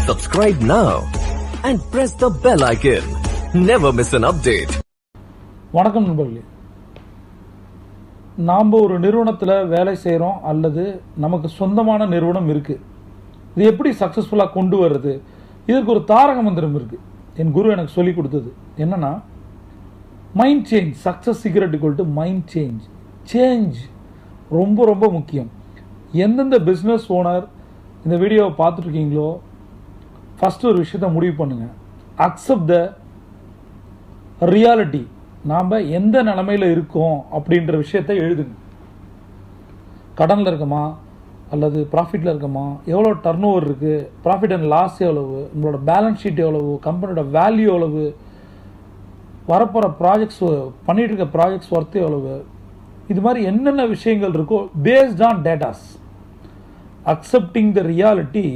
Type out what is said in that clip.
Subscribe now and press the bell icon. Never miss an update. வணக்கம் நண்பர்களே. நாம் ஒரு நிறுவனத்தில் வேலை செய்கிறோம் அல்லது நமக்கு சொந்தமான நிறுவனம் இருக்குது. இது எப்படி சக்ஸஸ்ஃபுல்லாக கொண்டு வர்றது? இதற்கு ஒரு தாரக மந்திரம் இருக்குது. என் குரு எனக்கு சொல்லி கொடுத்தது என்னென்னா, mind change. Success secret equal to mind change. Change ரொம்ப ரொம்ப முக்கியம். எந்தெந்த பிஸ்னஸ் ஓனர் இந்த வீடியோவை பார்த்துட்ருக்கீங்களோ, ஃபஸ்ட்டு ஒரு விஷயத்தை முடிவு பண்ணுங்கள். Accept the reality. நாம் எந்த நிலமையில் இருக்கோம் அப்படின்ற விஷயத்தை எழுதுங்க. கடனில் இருக்கோமா அல்லது ப்ராஃபிட்டில் இருக்கோமா, எவ்வளோ டர்ன் ஓவர் இருக்குது, ப்ராஃபிட் அண்ட் லாஸ் எவ்வளவு, உங்களோட பேலன்ஸ் ஷீட் எவ்வளவு, கம்பெனியோட வேல்யூ எவ்வளவு, வரப்போகிற ப்ராஜெக்ட்ஸ், பண்ணிகிட்டு இருக்க ப்ராஜெக்ட்ஸ் ஒர்த்து எவ்வளவு, இது மாதிரி என்னென்ன விஷயங்கள் இருக்கோ based on datas. Accepting the reality